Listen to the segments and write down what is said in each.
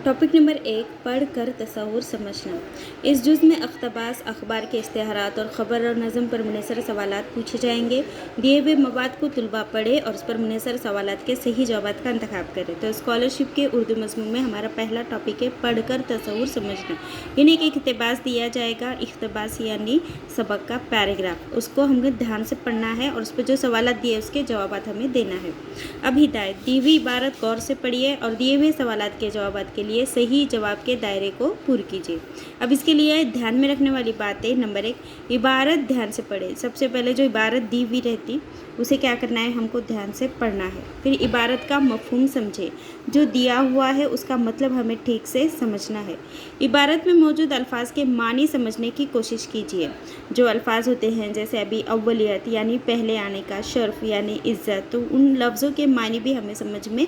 Topic number 1, पढ़ कर तसव्वुर समझना। इस जुज़ में अख्तबास अखबार के इश्तिहारात और ख़बर और नज़म पर मुनहसर सवालात पूछे जाएंगे। दिए हुए मवाद को तुलबा पढ़े और उस पर मुनहसर सवालात के सही जवाब का इंतखाब करें। तो स्कॉलरशिप के उर्दू मज़मून में हमारा पहला टॉपिक है पढ़ कर तसव्वुर समझना। यानी कि एक इक़्तिबास दिया जाएगा, इक़्तिबास यानी सबक का पैराग्राफ, उसको हमें ध्यान से पढ़ना है और उस पर जो सवालात दिए उसके जवाब हमें देना है। अब हिदायत, दी हुई इबारत गौर से पढ़िए और दिए हुए सवालात के जवाब के लिए सही जवाब के दायरे को पूरा कीजिए। अब इसके लिए ध्यान में रखने वाली बातें, नंबर 1, इबारत ध्यान से पढ़े। सबसे पहले जो इबारत दी हुई रहती उसे क्या करना है, हमको ध्यान से पढ़ना है। फिर इबारत का मफ़हूम समझे, जो दिया हुआ है उसका मतलब हमें ठीक से समझना है। इबारत में मौजूद अल्फाज के मानी समझने की कोशिश कीजिए। जो अल्फाज होते हैं जैसे अभी अव्वलियत यानी पहले आने का, शर्फ यानी इज़्ज़त, तो उन लफ्ज़ों के मानी भी हमें समझ में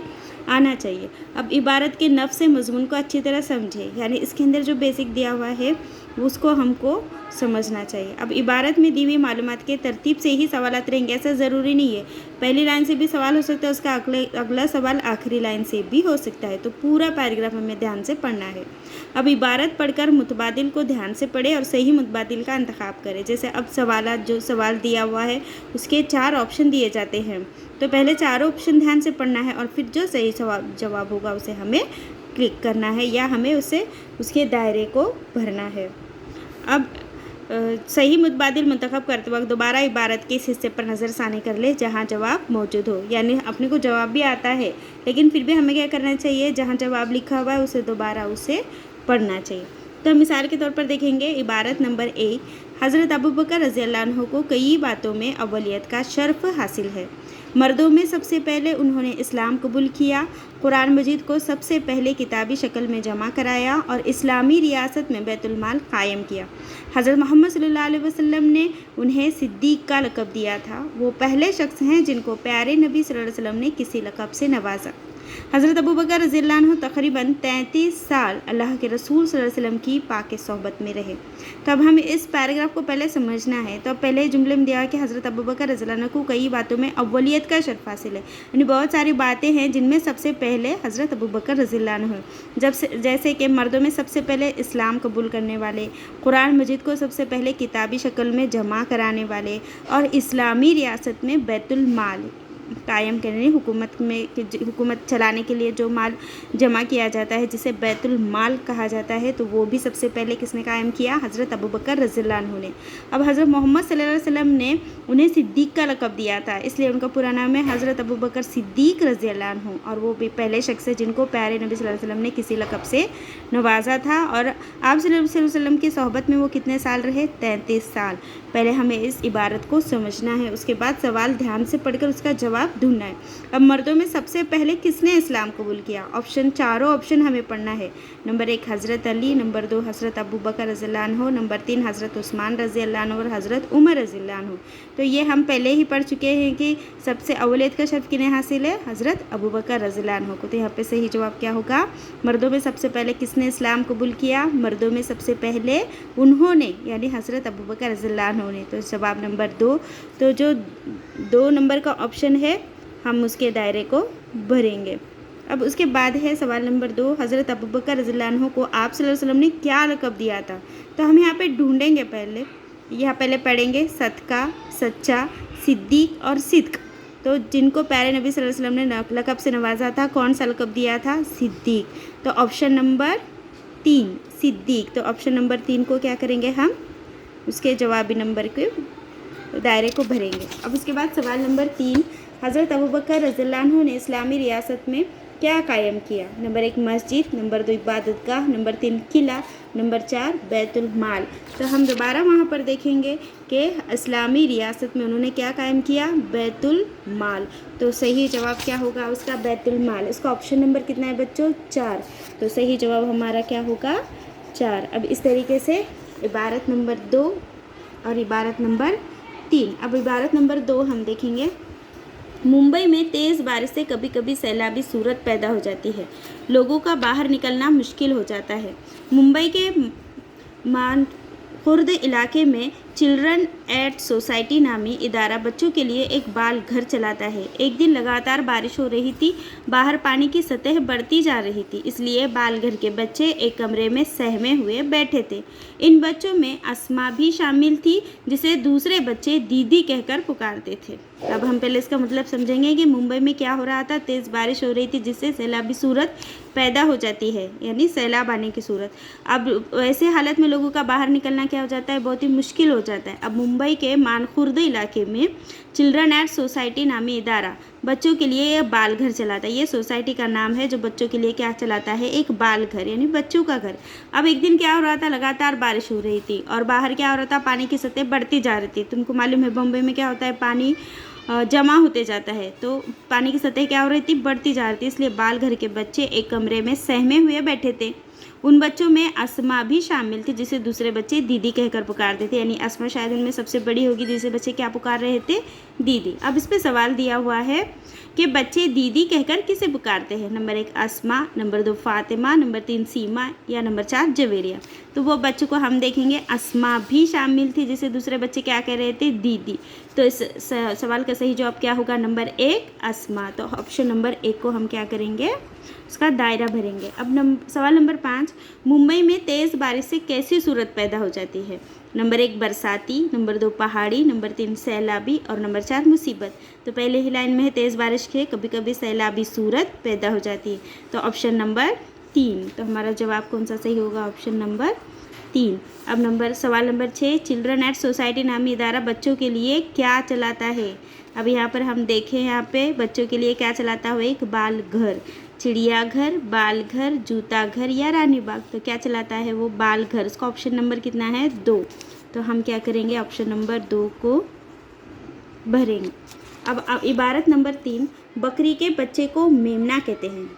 आना चाहिए। अब इबारत के नफ़्स से मज़मून को अच्छी तरह समझे, यानी इसके अंदर जो बेसिक दिया हुआ है उसको हमको समझना चाहिए। अब इबारत में दी हुई मालूमात के तरतीब से ही सवालात रहेंगे, ऐसा ज़रूरी नहीं है। पहली लाइन से भी सवाल हो सकता है, उसका अगला सवाल आखिरी लाइन से भी हो सकता है। तो पूरा पैराग्राफ हमें ध्यान से पढ़ना है। अब इबारत पढ़कर मुतबादिल को ध्यान से पढ़े और सही मुतबादिल का इंतखाब करें। जैसे अब सवालात, जो सवाल दिया हुआ है उसके 4 ऑप्शन दिए जाते हैं, तो पहले चारों ऑप्शन ध्यान से पढ़ना है और फिर जो सही जवाब होगा उसे हमें क्लिक करना है या हमें उसके दायरे को भरना है। अब सही मुतबादिल मुंतखब करते वक्त दोबारा इबारत के इस हिस्से पर नज़रसानी कर ले जहां जवाब मौजूद हो। यानी अपने को जवाब भी आता है लेकिन फिर भी हमें क्या करना चाहिए, जहां जवाब लिखा हुआ है उसे दोबारा पढ़ना चाहिए। तो मिसाल के तौर पर देखेंगे, इबारत नंबर 1, हज़रत अबू बकर रज़ी अल्लाह अन्हु को कई बातों में अव्वलियत का शर्फ हासिल है। मर्दों में सबसे पहले उन्होंने इस्लाम कबूल किया, कुरान मजीद को सबसे पहले किताबी शक्ल में जमा कराया और इस्लामी रियासत में बैतुल माल कायम किया। हज़रत मोहम्मद सल्लल्लाहु अलैहि वसल्लम ने उन्हें सिद्दीक़ का लक़ब दिया था। वो पहले शख्स हैं जिनको प्यारे नबी सल्लल्लाहु अलैहि वसल्लम ने किसी लक़ब से नवाजा। हज़रत अबू बकर रज़ी अल्लाह अन्हु तकरीबन 33 साल अल्लाह के रसूल सल्लल्लाहु अलैहि वसल्लम की पाक सोहबत में रहे। तो अब हमें इस पैराग्राफ को पहले समझना है। तो अब पहले जुमले में दिया कि हज़रत अबू बकर रज़ी अल्लाह अन्हु को कई बातों में अव्वलियत का शर्फ हासिल है, यानी बहुत सारी बातें हैं जिनमें सबसे पहले हज़रत अबू बकर रज़ी अल्लाह अन्हु, जैसे कि मर्दों में सबसे पहले इस्लाम कबूल करने वाले, कुरान मजीद को सबसे पहले किताबी शक्ल में जमा कराने वाले और इस्लामी रियासत में बैतुल माल कायम करने, हुकूमत चलाने के लिए जो माल जमा किया जाता है जिसे बैतुल माल कहा जाता है, तो वो भी सबसे पहले किसने कायम किया, हज़रत अबू बकर रज़ी अल्लाह अन्हु ने। अब हज़रत मोहम्मद सल्लल्लाहु अलैहि वसल्लम ने उन्हें सिद्दीक़ का लक़ब दिया था, इसलिए उनका पूरा नाम है हज़रत अबू बकर सिद्दीक़ रज़ी अल्लाह अन्हु, और वो भी पहले शख्स है जिनको प्यारे नबी सल्लल्लाहु अलैहि वसल्लम ने किसी लक़ब से नवाजा था। और आप सल्लल्लाहु अलैहि वसल्लम की सोहबत में वो कितने साल रहे, 33 साल। पहले हमें इस इबारत को समझना है, उसके बाद सवाल ध्यान से पढ़कर उसका जवाब ढूंढना है। अब मर्दों में सबसे पहले किसने इस्लाम कबूल किया, चारों ऑप्शन हमें पढ़ना है। नंबर 1 हज़रत अली, नंबर 2 हज़रत अबू बकर रज़ी अल्लाह अन्हु, नंबर 3 हज़रत उस्मान रज़ी अल्लाह अन्हु और हज़रत उमर रज़ी अल्लाह अन्हु। तो ये हम पहले ही पढ़ चुके हैं कि सबसे अव्वलियत का शर्फ किन्हें हासिल है, हज़रत अबू बकर रज़ी अल्लाह अन्हु को। तो यहाँ पे सही जवाब क्या होगा, मर्दों में सबसे पहले किसने इस्लाम कबूल किया, मर्दों में सबसे पहले उन्होंने, यानी हज़रत अबू बकर रज़ी अल्लाह अन्हु ने। तो जवाब नंबर 2, तो जो 2 नंबर का ऑप्शन है हम उसके दायरे को भरेंगे। अब उसके बाद है सवाल नंबर 2, हज़रत अबू बकर रज़ी अल्लाह अन्हु को आप सल्लल्लाहु अलैहि वसल्लम ने क्या लक़ब दिया था। तो हम यहाँ पे ढूंढेंगे, पहले पढ़ेंगे सदका, सच्चा, सिद्दीक़ और सिद्क। तो जिनको प्यारे नबी सल्लल्लाहु अलैहि वसल्लम ने लक़ब से नवाजा था, कौन सा लक़ब दिया था, सिद्दीक़। तो ऑप्शन नंबर 3 सिद्दीक़। तो ऑप्शन नंबर 3 को क्या करेंगे, हम उसके जवाबी नंबर के दायरे को भरेंगे। अब उसके बाद सवाल नंबर 3, हज़रत अबू बकर रज़ी अल्लाह अन्हु ने इस्लामी रियासत में क्या कायम किया। नंबर 1 मस्जिद, नंबर 2 इबादतगाह, नंबर 3 किला, नंबर 4 बैतुल माल। तो हम दोबारा वहाँ पर देखेंगे कि इस्लामी रियासत में उन्होंने क्या कायम किया, बैतुल माल। तो सही जवाब क्या होगा उसका, बैतुल माल। इसका ऑप्शन नंबर कितना है बच्चों, 4। तो सही जवाब हमारा क्या होगा, 4। अब इस तरीके से इबारत नंबर 2 और इबारत नंबर 3। अब इबारत नंबर 2 हम देखेंगे, मुंबई में तेज़ बारिश से कभी कभी सैलाबी सूरत पैदा हो जाती है, लोगों का बाहर निकलना मुश्किल हो जाता है। मुंबई के खुर्द इलाके में चिल्ड्रन एट सोसाइटी नामी इदारा बच्चों के लिए एक बाल घर चलाता है। एक दिन लगातार बारिश हो रही थी, बाहर पानी की सतह बढ़ती जा रही थी, इसलिए बाल घर के बच्चे एक कमरे में सहमे हुए बैठे थे। इन बच्चों में अस्मा भी शामिल थी, जिसे दूसरे बच्चे दीदी कहकर पुकारते थे। अब हम पहले इसका मतलब समझेंगे कि मुंबई में क्या हो रहा था। तेज़ बारिश हो रही थी, जिससे सैलाबी सूरत पैदा हो जाती है, यानी सैलाब आने की सूरत। अब वैसे हालत में लोगों का बाहर निकलना क्या हो जाता है, बहुत ही मुश्किल हो जाता है। अब मुंबई के मानखुर्द इलाके में चिल्ड्रन एट सोसाइटी नामी इदारा बच्चों के लिए एक बाल घर चलाता है। ये सोसाइटी का नाम है जो बच्चों के लिए क्या चलाता है, एक बाल घर, यानी बच्चों का घर। अब एक दिन क्या हो रहा था, लगातार बारिश हो रही थी और बाहर क्या हो रहा था, पानी की सतह बढ़ती जा रही थी। तुमको मालूम है बम्बई में क्या होता है, पानी जमा होते जाता है, तो पानी की सतह क्या हो रही थी, बढ़ती जा रही थी। इसलिए बाल घर के बच्चे एक कमरे में सहमे हुए बैठे थे। उन बच्चों में अस्मा भी शामिल थी, जिसे दूसरे बच्चे दीदी कहकर पुकारते थे, यानी अस्मा शायद उनमें सबसे बड़ी होगी, जिसे बच्चे क्या पुकार रहे थे, दीदी। अब इस पे सवाल दिया हुआ है कि बच्चे दीदी कहकर किसे पुकारते हैं। नंबर 1 अस्मा, नंबर 2 फातिमा, नंबर 3 सीमा या नंबर 4 जवेरिया। तो वो बच्चों को हम देखेंगे, अस्मा भी शामिल थी, जिसे दूसरे बच्चे क्या कह रहे थे, दीदी। तो इस सवाल का सही जवाब क्या होगा, नंबर 1 अस्मा। तो ऑप्शन नंबर 1 को हम क्या करेंगे, उसका दायरा भरेंगे। अब सवाल नंबर 5, मुंबई में तेज़ बारिश से कैसी सूरत पैदा हो जाती है। नंबर 1 बरसाती, नंबर 2 पहाड़ी, नंबर 3 सैलाबी और नंबर 4 मुसीबत। तो पहले ही लाइन में है तेज़ बारिश के कभी कभी सैलाबी सूरत पैदा हो जाती है। तो ऑप्शन नंबर 3, तो हमारा जवाब कौन सा सही होगा, ऑप्शन नंबर 3। अब सवाल नंबर 6, चिल्ड्रन एट सोसाइटी नामी इदारा बच्चों के लिए क्या चलाता है। अब यहाँ पर हम देखें, यहाँ पे बच्चों के लिए क्या चलाता है, एक बाल घर, चिड़ियाघर, बाल घर, जूता घर या रानी बाग। तो क्या चलाता है वो, बाल घर। इसका ऑप्शन नंबर कितना है, 2। तो हम क्या करेंगे, ऑप्शन नंबर 2 को भरेंगे। अब इबारत नंबर 3, बकरी के बच्चे को मेमना कहते हैं।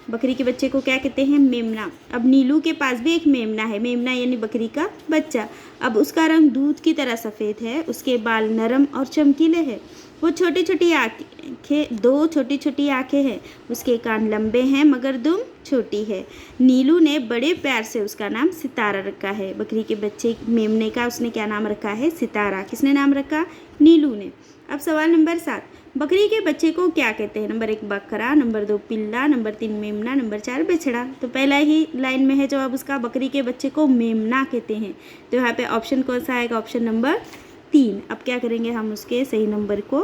बकरी के बच्चे को क्या कहते हैं, मेमना। अब नीलू के पास भी एक मेमना है, मेमना यानी बकरी का बच्चा। अब उसका रंग दूध की तरह सफ़ेद है, उसके बाल नरम और चमकीले हैं, वो छोटी छोटी आँखें, 2 छोटी छोटी आँखें हैं, उसके कान लंबे हैं मगर दुम छोटी है। नीलू ने बड़े प्यार से उसका नाम सितारा रखा है। बकरी के बच्चे मेमने का उसने क्या नाम रखा है, सितारा। किसने नाम रखा, नीलू ने। अब सवाल नंबर 7, बकरी के बच्चे को क्या कहते हैं। नंबर 1 बकरा, नंबर 2 पिल्ला, नंबर 3 मेमना, नंबर 4 बछड़ा। तो पहला ही लाइन में है जवाब उसका, बकरी के बच्चे को मेमना कहते हैं। तो यहाँ पे ऑप्शन कौन सा आएगा, ऑप्शन नंबर 3। अब क्या करेंगे, हम उसके सही नंबर को,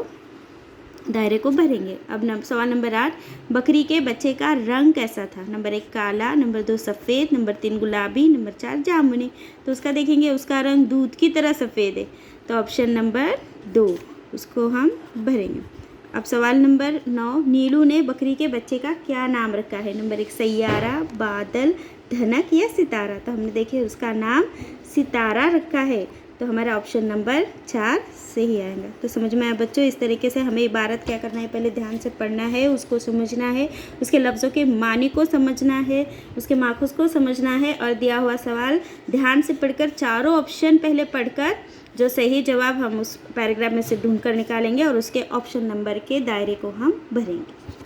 दायरे को भरेंगे। अब सवाल नंबर 8, बकरी के बच्चे का रंग कैसा था। नंबर 1 काला, नंबर 2 सफ़ेद, नंबर 3 गुलाबी, नंबर 4 जामुनी। तो उसका देखेंगे, उसका रंग दूध की तरह सफ़ेद है। तो ऑप्शन नंबर 2 उसको हम भरेंगे। अब सवाल नंबर 9, नीलू ने बकरी के बच्चे का क्या नाम रखा है। नंबर 1 सैयारा, बादल, धनक या सितारा। तो हमने देखे उसका नाम सितारा रखा है। तो हमारा ऑप्शन नंबर 4 सही आएगा। तो समझ में आया बच्चों, इस तरीके से हमें इबारत क्या करना है, पहले ध्यान से पढ़ना है, उसको समझना है, उसके लफ्ज़ों के मानी को समझना है, उसके माखूज को समझना है और दिया हुआ सवाल ध्यान से पढ़कर चारों ऑप्शन पहले पढ़कर जो सही जवाब हम उस पैराग्राफ में से ढूंढ कर निकालेंगे और उसके ऑप्शन नंबर के दायरे को हम भरेंगे।